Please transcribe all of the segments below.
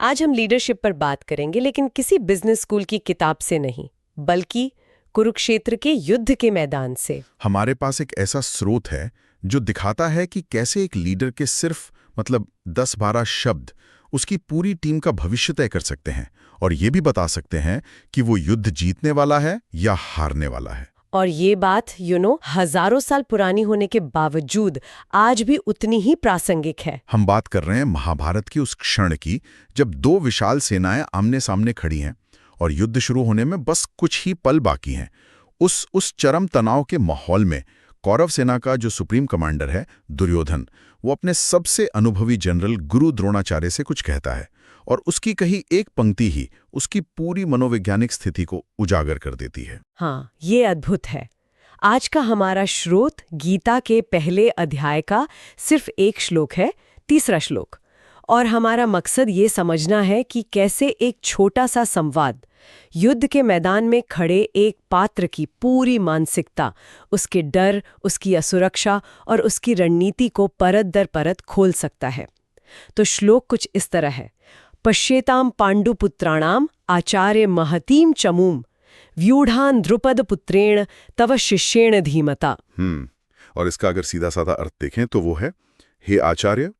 आज हम लीडरशिप पर बात करेंगे, लेकिन किसी बिजनेस स्कूल की किताब से नहीं, बल्कि कुरुक्षेत्र के युद्ध के मैदान से। हमारे पास एक ऐसा स्रोत है जो दिखाता है कि कैसे एक लीडर के सिर्फ 10-12 शब्द उसकी पूरी टीम का भविष्य तय कर सकते हैं, और ये भी बता सकते हैं कि वो युद्ध जीतने वाला है या हारने वाला है। और ये बात हजारों साल पुरानी होने के बावजूद आज भी उतनी ही प्रासंगिक है। हम बात कर रहे हैं महाभारत की उस क्षण की, जब दो विशाल सेनाएं आमने सामने खड़ी हैं और युद्ध शुरू होने में बस कुछ ही पल बाकी हैं। उस चरम तनाव के माहौल में कौरव सेना का जो सुप्रीम कमांडर है दुर्योधन, वो अपने सबसे अनुभवी जनरल गुरु द्रोणाचार्य से कुछ कहता है, और उसकी कही एक पंक्ति ही उसकी पूरी मनोवैज्ञानिक स्थिति को उजागर कर देती है। हाँ, ये अद्भुत है। आज का हमारा स्रोत गीता के पहले अध्याय का सिर्फ एक श्लोक है, 3रा श्लोक। और हमारा मकसद ये समझना है कि कैसे एक छोटा सा संवाद युद्ध के मैदान में खड़े एक पात्र की पूरी मानसिकता, उसके डर, उसकी असुरक्षा और उसकी रणनीति को परत दर परत खोल सकता है। तो श्लोक कुछ इस तरह है: पश्येताम पांडुपुत्राणाम आचार्य महतीम चमूम व्यूढ़ान द्रुपद पुत्रेण तव शिष्येण धीमता। और इसका अगर सीधा साधा अर्थ देखें तो वो है, हे आचार्य,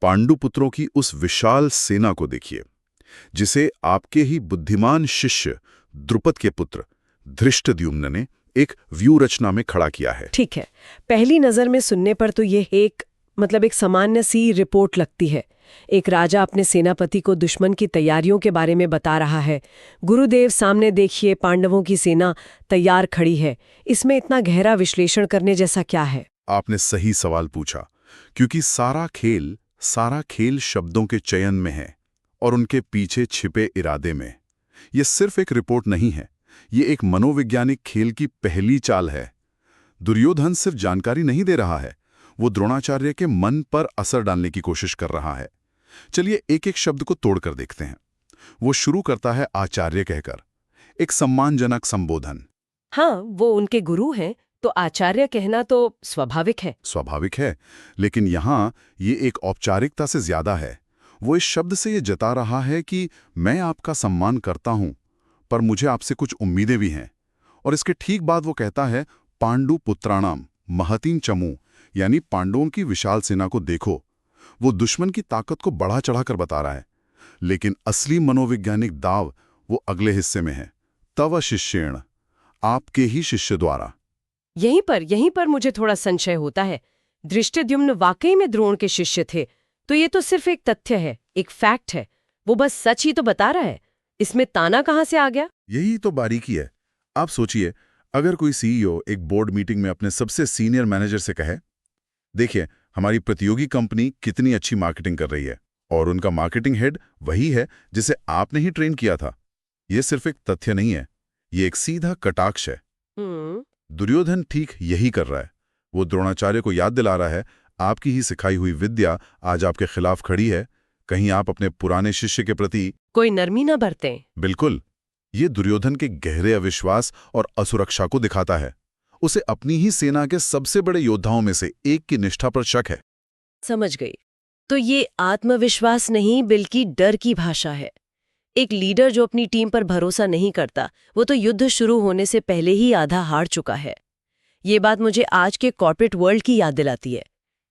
पांडुपुत्रों की उस विशाल सेना को देखिए जिसे आपके ही बुद्धिमान शिष्य द्रुपद के पुत्र धृष्टद्युम्न ने एक व्यू रचना में खड़ा किया है। ठीक है, पहली नजर में सुनने पर तो ये एक सामान्य सी रिपोर्ट लगती है। एक राजा अपने सेनापति को दुश्मन की तैयारियों के बारे में बता रहा है। गुरुदेव, सामने देखिए, पांडवों की सेना तैयार खड़ी है। इसमें इतना गहरा विश्लेषण करने जैसा क्या है? आपने सही सवाल पूछा, क्योंकि सारा खेल शब्दों के चयन में है और उनके पीछे छिपे इरादे में। ये सिर्फ एक रिपोर्ट नहीं है, ये एक मनोवैज्ञानिक खेल की पहली चाल है। दुर्योधन सिर्फ जानकारी नहीं दे रहा है, वो द्रोणाचार्य के मन पर असर डालने की कोशिश कर रहा है। चलिए एक एक शब्द को तोड़कर देखते हैं। वो शुरू करता है आचार्य कहकर, एक सम्मानजनक संबोधन। हाँ, वो उनके गुरु हैं, तो आचार्य कहना तो स्वाभाविक है, लेकिन यहाँ ये एक औपचारिकता से ज्यादा है। वो इस शब्द से ये जता रहा है कि मैं आपका सम्मान करता हूं, पर मुझे आपसे कुछ उम्मीदें भी हैं। और इसके ठीक बाद वो कहता है, पांडु पुत्राणाम महतीम चमू, यानी पांडवों की विशाल सेना को देखो। वो दुश्मन की ताकत को बढ़ा चढ़ाकर बता रहा है, लेकिन असली मनोवैज्ञानिक दाव वो अगले हिस्से में है। तव शिष्येण, आपके ही शिष्य द्वारा। यहीं पर मुझे थोड़ा संशय होता है। धृष्टद्युम्न वाकई में द्रोण के शिष्य थे, तो ये तो सिर्फ एक तथ्य है, एक फैक्ट है। वो बस सच ही तो बता रहा है। इसमें ताना कहां से आ गया? यही तो बारीकी है। आप सोचिए, अगर कोई सीईओ एक बोर्ड मीटिंग में अपने सबसे सीनियर मैनेजर से कहे, देखिए हमारी प्रतियोगी कंपनी कितनी अच्छी मार्केटिंग कर रही है, और उनका मार्केटिंग हेड वही है जिसे आपने ही ट्रेन किया था। यह सिर्फ एक तथ्य नहीं है, ये एक सीधा कटाक्ष है। दुर्योधन ठीक यही कर रहा है। वो द्रोणाचार्य को याद दिला रहा है, आपकी ही सिखाई हुई विद्या आज आपके खिलाफ खड़ी है। कहीं आप अपने पुराने शिष्य के प्रति कोई नरमी न बरतें। बिल्कुल। ये दुर्योधन के गहरे अविश्वास और असुरक्षा को दिखाता है। उसे अपनी ही सेना के सबसे बड़े योद्धाओं में से एक की निष्ठा पर शक है। समझ गई। तो ये आत्मविश्वास नहीं, बल्कि डर की भाषा है। एक लीडर जो अपनी टीम पर भरोसा नहीं करता, वो तो युद्ध शुरू होने से पहले ही आधा हार चुका है। ये बात मुझे आज के कॉर्पोरेट वर्ल्ड की याद दिलाती है।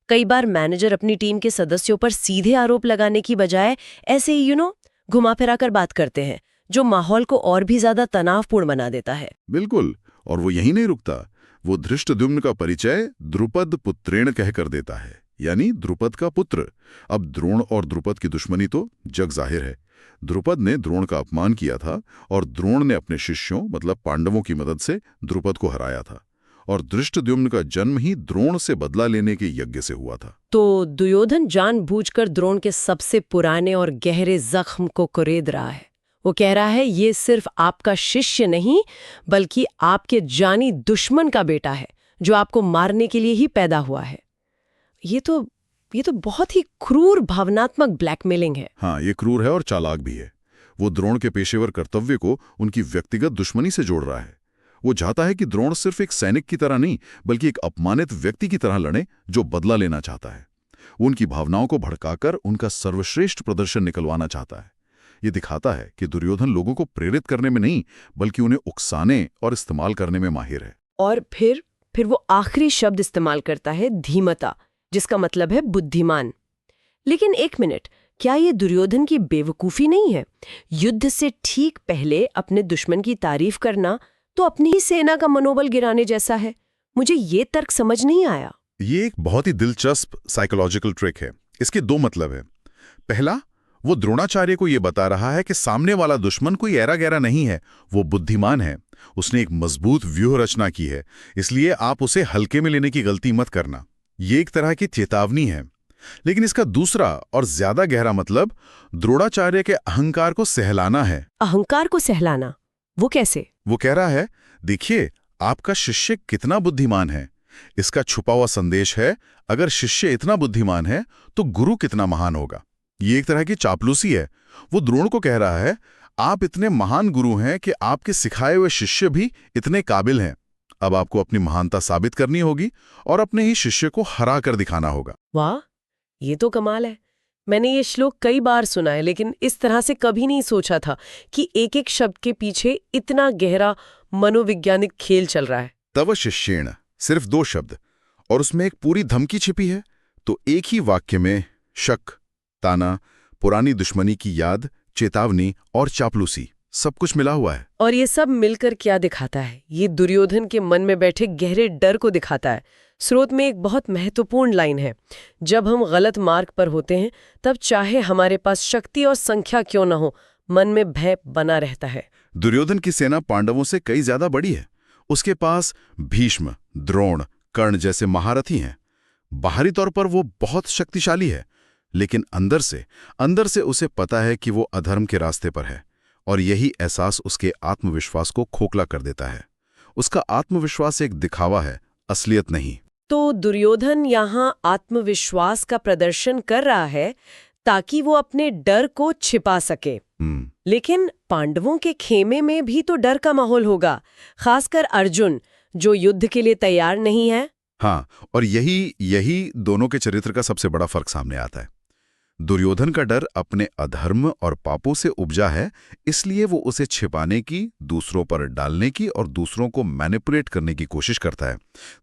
कई बार मैनेजर अपनी टीम के सदस्यों पर सीधे आरोप लगाने की बजाय ऐसे ही घुमा फिरा कर बात करते हैं, जो माहौल को और भी ज्यादा तनावपूर्ण बना देता है। बिल्कुल। और वो यही नहीं रुकता, वो धृष्टद्युम्न का परिचय द्रुपद पुत्रेण कहकर देता है, यानी द्रुपद का पुत्र। अब द्रोण और द्रुपद की दुश्मनी तो जग जाहिर है। द्रुपद ने द्रोण का अपमान किया था, और द्रोण ने अपने शिष्यों पांडवों की मदद से द्रुपद को हराया था। और धृष्टद्युम्न का जन्म ही द्रोण से बदला लेने के यज्ञ से हुआ था। तो दुर्योधन जानबूझकर द्रोण के सबसे पुराने और गहरे जख्म को कुरेद रहा है। वो कह रहा है, ये सिर्फ आपका शिष्य नहीं, बल्कि आपके जानी दुश्मन का बेटा है, जो आपको मारने के लिए ही पैदा हुआ है। ये तो बहुत ही क्रूर भावनात्मक ब्लैकमेलिंग है। हाँ, ये क्रूर है और चालाक भी है। वो द्रोण के पेशेवर कर्तव्य को उनकी व्यक्तिगत दुश्मनी से जोड़ रहा है। वो चाहता है कि द्रोण सिर्फ एक सैनिक की तरह नहीं, बल्कि एक अपमानित व्यक्ति की तरह लड़े जो बदला लेना चाहता है। वो उनकी भावनाओं को भड़काकर उनका सर्वश्रेष्ठ प्रदर्शन निकलवाना चाहता है। ये दिखाता है कि दुर्योधन लोगों को प्रेरित करने में नहीं, बल्कि उन्हें उकसाने और इस्तेमाल करने में माहिर है। और फिर वो आखिरी शब्द इस्तेमाल करता है, धीमता, जिसका मतलब है बुद्धिमान। लेकिन एक मिनट, क्या ये दुर्योधन की बेवकूफ़ी नहीं है? युद्ध से ठीक पहले अपने दुश्मन की तारीफ करना तो अपनी ही सेना का मनोबल गिराने जैसा है। मुझे ये तर्क समझ नहीं आया। ये एक बहुत ही दिलचस्प साइकोलॉजिकल ट्रिक है। इसके दो मतलब है। पहला, वो द्रोणाचार्य को ये बता रहा है कि सामने वाला दुश्मन कोई ऐरा गैरा नहीं है, वो बुद्धिमान है, उसने एक मजबूत व्यूह रचना की है, इसलिए आप उसे हल्के में लेने की गलती मत करना। ये एक तरह की चेतावनी है। लेकिन इसका दूसरा और ज्यादा गहरा मतलब द्रोणाचार्य के अहंकार को सहलाना है। अहंकार को सहलाना? वो कैसे? वो कह रहा है, देखिए आपका शिष्य कितना बुद्धिमान है। इसका छुपा हुआ संदेश है, अगर शिष्य इतना बुद्धिमान है तो गुरु कितना महान होगा। ये एक तरह की चापलूसी है। वो द्रोण को कह रहा है, आप इतने महान गुरु हैं कि आपके सिखाए हुए शिष्य भी इतने काबिल हैं। अब आपको अपनी महानता साबित करनी होगी और अपने ही शिष्य को हरा कर दिखाना होगा। वाह, ये तो कमाल है। मैंने ये श्लोक कई बार सुना है, लेकिन इस तरह से कभी नहीं सोचा था कि एक एक शब्द के पीछे इतना गहरा मनोवैज्ञानिक खेल चल रहा है। तव शिष्येण, सिर्फ 2 शब्द और उसमें एक पूरी धमकी छिपी है। तो एक ही वाक्य में शक, ताना, पुरानी दुश्मनी की याद, चेतावनी और चापलूसी सब कुछ मिला हुआ है। और ये सब मिलकर क्या दिखाता है? ये दुर्योधन के मन में बैठे गहरे डर को दिखाता है। स्रोत में एक बहुत महत्वपूर्ण लाइन है, जब हम गलत मार्ग पर होते हैं तब चाहे हमारे पास शक्ति और संख्या क्यों न हो, मन में भय बना रहता है। दुर्योधन की सेना पांडवों से कई ज्यादा बड़ी है। उसके पास भीष्म, द्रोण, कर्ण जैसे महारथी हैं। बाहरी तौर पर वो बहुत शक्तिशाली है, लेकिन अंदर से उसे पता है कि वो अधर्म के रास्ते पर है, और यही एहसास उसके आत्मविश्वास को खोखला कर देता है। उसका आत्मविश्वास एक दिखावा है, असलियत नहीं। तो दुर्योधन यहाँ आत्मविश्वास का प्रदर्शन कर रहा है ताकि वो अपने डर को छिपा सके। लेकिन पांडवों के खेमे में भी तो डर का माहौल होगा, खासकर अर्जुन जो युद्ध के लिए तैयार नहीं है। हाँ, और यही दोनों के चरित्र का सबसे बड़ा फर्क सामने आता है। दुर्योधन का डर अपने अधर्म और पापों से उपजा है, इसलिए वो उसे छिपाने की, दूसरों पर डालने की और दूसरों को मैनिपुलेट करने की कोशिश करता है।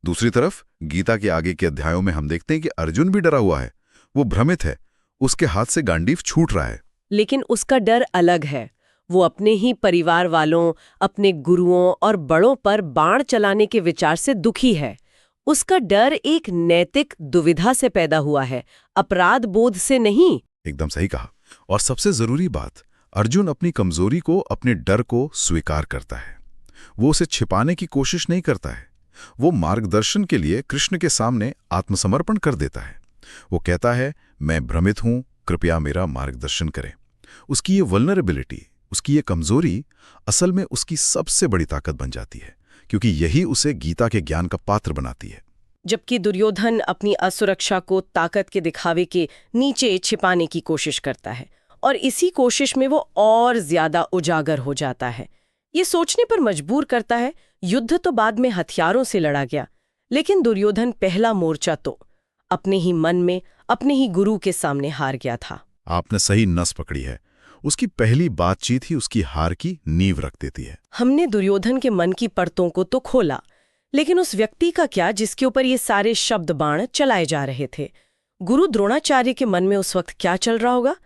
दूसरी तरफ गीता के आगे के अध्यायों में हम देखते हैं कि अर्जुन भी डरा हुआ है। वो भ्रमित है, उसके हाथ से गांडीव छूट रहा है। लेकिन उसका डर अलग है। वो अपने ही परिवार वालों, अपने गुरुओं और बड़ों पर बाण चलाने के विचार से दुखी है। उसका डर एक नैतिक दुविधा से पैदा हुआ है, अपराध बोध से नहीं। एकदम सही कहा। और सबसे जरूरी बात, अर्जुन अपनी कमजोरी को, अपने डर को स्वीकार करता है। वो उसे छिपाने की कोशिश नहीं करता है। वो मार्गदर्शन के लिए कृष्ण के सामने आत्मसमर्पण कर देता है। वो कहता है, मैं भ्रमित हूं, कृपया मेरा मार्गदर्शन करें। उसकी ये वल्नरेबिलिटी, उसकी ये कमजोरी असल में उसकी सबसे बड़ी ताकत बन जाती है, क्योंकि यही उसे गीता के ज्ञान का पात्र बनाती है। जबकि दुर्योधन अपनी असुरक्षा को ताकत के दिखावे के नीचे छिपाने की कोशिश करता है, और इसी कोशिश में वो और ज्यादा उजागर हो जाता है। ये सोचने पर मजबूर करता है, युद्ध तो बाद में हथियारों से लड़ा गया, लेकिन दुर्योधन पहला मोर्चा तो अपने ही मन में, अपने ही गुरु के सामने हार गया था। आपने सही नस पकड़ी है। उसकी पहली बातचीत ही उसकी हार की नींव रख देती है। हमने दुर्योधन के मन की परतों को तो खोला, लेकिन उस व्यक्ति का क्या जिसके ऊपर ये सारे शब्द बाण चलाए जा रहे थे? गुरु द्रोणाचार्य के मन में उस वक्त क्या चल रहा होगा?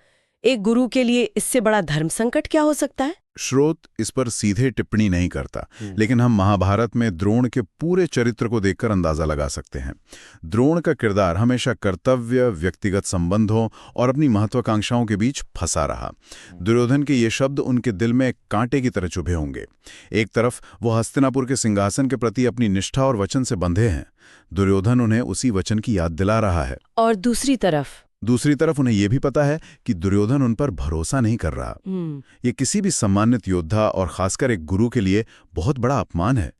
एक गुरु के लिए इससे बड़ा धर्म संकट क्या हो सकता है? स्रोत इस पर सीधे टिप्पणी नहीं करता, लेकिन हम महाभारत में द्रोण के पूरे चरित्र को देखकर अंदाजा लगा सकते हैं। द्रोण का किरदार हमेशा कर्तव्य, व्यक्तिगत संबंधों और अपनी महत्वाकांक्षाओं के बीच फंसा रहा। दुर्योधन के ये शब्द उनके दिल में कांटे की तरह चुभे होंगे। एक तरफ वो हस्तिनापुर के सिंहासन के प्रति अपनी निष्ठा और वचन से बंधे हैं। दुर्योधन उन्हें उसी वचन की याद दिला रहा है। और दूसरी तरफ उन्हें यह भी पता है कि दुर्योधन उन पर भरोसा नहीं कर रहा। ये किसी भी सम्मानित योद्धा और खासकर एक गुरु के लिए बहुत बड़ा अपमान है।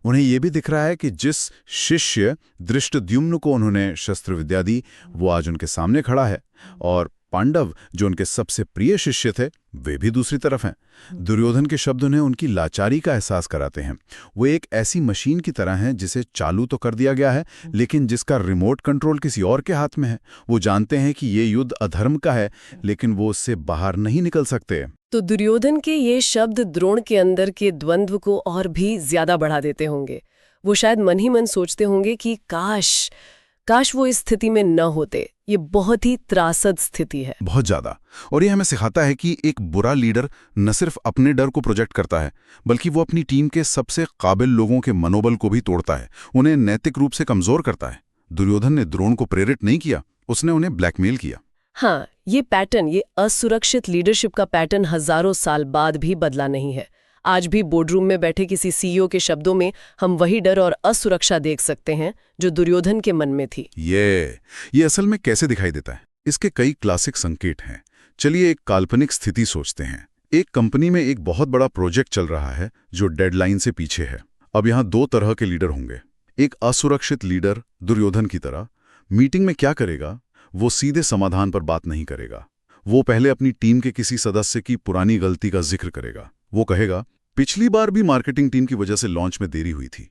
उन्हें यह भी दिख रहा है कि जिस शिष्य धृष्टद्युम्न को उन्होंने शस्त्र विद्या दी, वो आज उनके सामने खड़ा है, और पांडव, जो उनके सबसे प्रिय शिष्य थे, वे भी दूसरी तरफ हैं। दुर्योधन के शब्द उन्हें उनकी लाचारी का एहसास कराते हैं। वो एक ऐसी मशीन की तरह हैं जिसे चालू तो कर दिया गया है, लेकिन जिसका रिमोट कंट्रोल किसी और के हाथ में है। वो जानते हैं कि ये युद्ध अधर्म का है, लेकिन वो उससे बाहर नहीं निकल सकते। तो दुर्योधन के ये शब्द द्रोण के अंदर के द्वंद्व को और भी ज्यादा बढ़ा देते होंगे। वो शायद मन ही मन सोचते होंगे कि काश वो इस स्थिति में न होते। ये बहुत ही त्रासद स्थिति है, बहुत ज्यादा। और ये हमें सिखाता है कि एक बुरा लीडर न सिर्फ अपने डर को प्रोजेक्ट करता है, बल्कि वो अपनी टीम के सबसे काबिल लोगों के मनोबल को भी तोड़ता है, उन्हें नैतिक रूप से कमजोर करता है। दुर्योधन ने द्रोण को प्रेरित नहीं किया, उसने उन्हें ब्लैकमेल किया। हाँ, ये पैटर्न, ये असुरक्षित लीडरशिप का पैटर्न हजारों साल बाद भी बदला नहीं है। आज भी बोर्डरूम में बैठे किसी सीईओ के शब्दों में हम वही डर और असुरक्षा देख सकते हैं जो दुर्योधन के मन में थी। ये असल में कैसे दिखाई देता है? इसके कई क्लासिक संकेत हैं। चलिए एक काल्पनिक स्थिति सोचते हैं। एक कंपनी में एक बहुत बड़ा प्रोजेक्ट चल रहा है जो डेडलाइन से पीछे है। अब यहाँ दो तरह के लीडर होंगे। एक असुरक्षित लीडर दुर्योधन की तरह मीटिंग में क्या करेगा, वो सीधे समाधान पर बात नहीं करेगा। वो पहले अपनी टीम के किसी सदस्य की पुरानी गलती का जिक्र करेगा। वो कहेगा, पिछली बार भी मार्केटिंग टीम की वजह से लॉन्च में देरी हुई थी।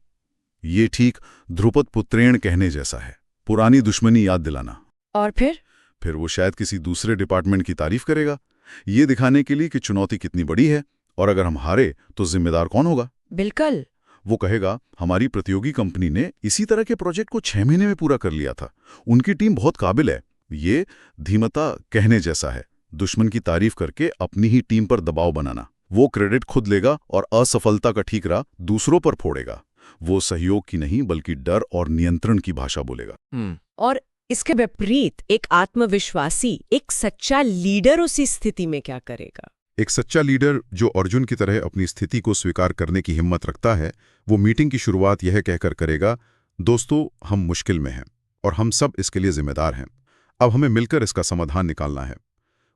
ये ठीक ध्रुपद पुत्रेण कहने जैसा है, पुरानी दुश्मनी याद दिलाना। और फिर वो शायद किसी दूसरे डिपार्टमेंट की तारीफ करेगा, ये दिखाने के लिए कि चुनौती कितनी बड़ी है और अगर हम हारे तो जिम्मेदार कौन होगा। बिल्कुल। वो कहेगा, हमारी प्रतियोगी कंपनी ने इसी तरह के प्रोजेक्ट को 6 महीने में पूरा कर लिया था, उनकी टीम बहुत काबिल है। ये धीमता कहने जैसा है, दुश्मन की तारीफ करके अपनी ही टीम पर दबाव बनाना। वो क्रेडिट खुद लेगा और असफलता का ठीकरा दूसरों पर फोड़ेगा। वो सहयोग की नहीं बल्कि डर और नियंत्रण की भाषा बोलेगा। और इसके विपरीत एक आत्मविश्वासी, एक सच्चा लीडर उसी स्थिति में क्या करेगा? एक सच्चा लीडर जो अर्जुन की तरह अपनी स्थिति को स्वीकार करने की हिम्मत रखता है, वो मीटिंग की शुरुआत यह कहकर करेगा, दोस्तों हम मुश्किल में हैं और हम सब इसके लिए जिम्मेदार हैं। अब हमें मिलकर इसका समाधान निकालना है।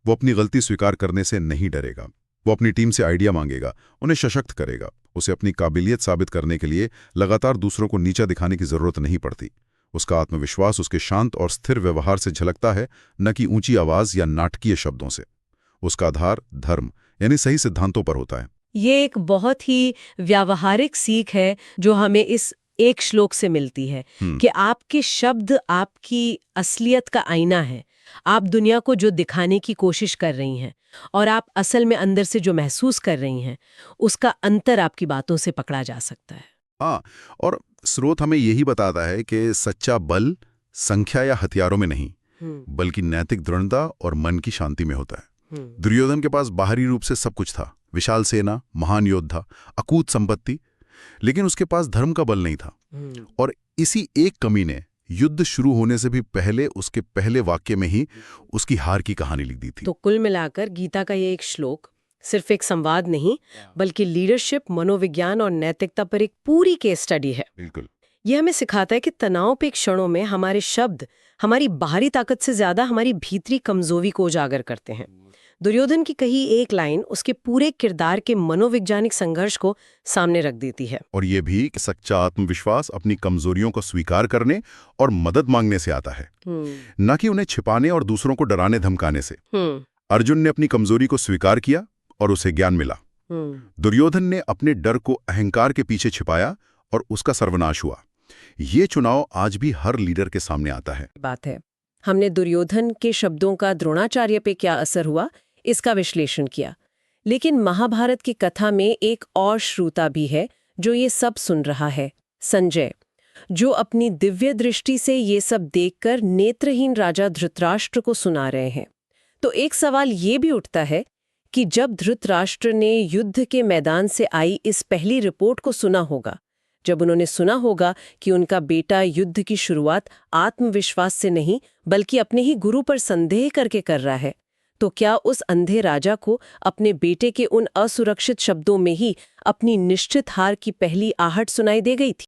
वो अपनी गलती स्वीकार करने से नहीं डरेगा। वो अपनी टीम से आइडिया मांगेगा, उन्हें सशक्त करेगा। उसे अपनी काबिलियत साबित करने के लिए लगातार दूसरों को नीचा दिखाने की जरूरत नहीं पड़ती। उसका आत्मविश्वास उसके शांत और स्थिर व्यवहार से झलकता है, न कि ऊंची आवाज या नाटकीय शब्दों से। उसका आधार धर्म यानी सही सिद्धांतों पर होता है। ये एक बहुत ही व्यावहारिक सीख है जो हमें इस एक श्लोक से मिलती है कि आपके शब्द आपकी असलियत का आईना है। आप दुनिया को जो दिखाने की कोशिश कर रही हैं और आप असल में अंदर से जो महसूस कर रही हैं, उसका अंतर आपकी बातों से पकड़ा जा सकता है। हाँ, और स्रोत हमें यही बताता है कि सच्चा बल संख्या या हथियारों में नहीं, बल्कि नैतिक दृढ़ता और मन की शांति में होता है। दुर्योधन के पास बाहरी रूप से सब कुछ था, विशाल सेना, महान योद्धा, अकूत संपत्ति, लेकिन उसके पास धर्म का बल नहीं था। और इसी एक कमी ने युद्ध शुरू होने से भी पहले उसके पहले वाक्य में ही उसकी हार की कहानी लिख दी थी। तो कुल मिलाकर गीता का ये एक श्लोक सिर्फ एक संवाद नहीं, बल्कि लीडरशिप, मनोविज्ञान और नैतिकता पर एक पूरी केस स्टडी है। बिल्कुल। ये हमें सिखाता है कि तनाव पे क्षणों में हमारे शब्द हमारी बाहरी ताकत से ज्यादा हमारी भीतरी कमजोरी को उजागर करते हैं। दुर्योधन की कही एक लाइन उसके पूरे किरदार के मनोवैज्ञानिक संघर्ष को सामने रख देती है। और ये भी कि सच्चा आत्मविश्वास अपनी कमजोरियों को स्वीकार करने और मदद मांगने से आता है, न कि उन्हें छिपाने और दूसरों को डराने धमकाने से। अर्जुन ने अपनी कमजोरी को स्वीकार किया और उसे ज्ञान मिला। दुर्योधन ने अपने डर को अहंकार के पीछे छिपाया और उसका सर्वनाश हुआ। ये चुनाव आज भी हर लीडर के सामने आता है। बात है, हमने दुर्योधन के शब्दों का द्रोणाचार्य पे क्या असर हुआ इसका विश्लेषण किया, लेकिन महाभारत की कथा में एक और श्रोता भी है जो ये सब सुन रहा है, संजय, जो अपनी दिव्य दृष्टि से ये सब देखकर नेत्रहीन राजा धृतराष्ट्र को सुना रहे हैं। तो एक सवाल ये भी उठता है कि जब धृतराष्ट्र ने युद्ध के मैदान से आई इस पहली रिपोर्ट को सुना होगा, जब उन्होंने सुना होगा कि उनका बेटा युद्ध की शुरुआत आत्मविश्वास से नहीं बल्कि अपने ही गुरु पर संदेह करके कर रहा है, तो क्या उस अंधे राजा को अपने बेटे के उन असुरक्षित शब्दों में ही अपनी निश्चित हार की पहली आहट सुनाई दे गई थी?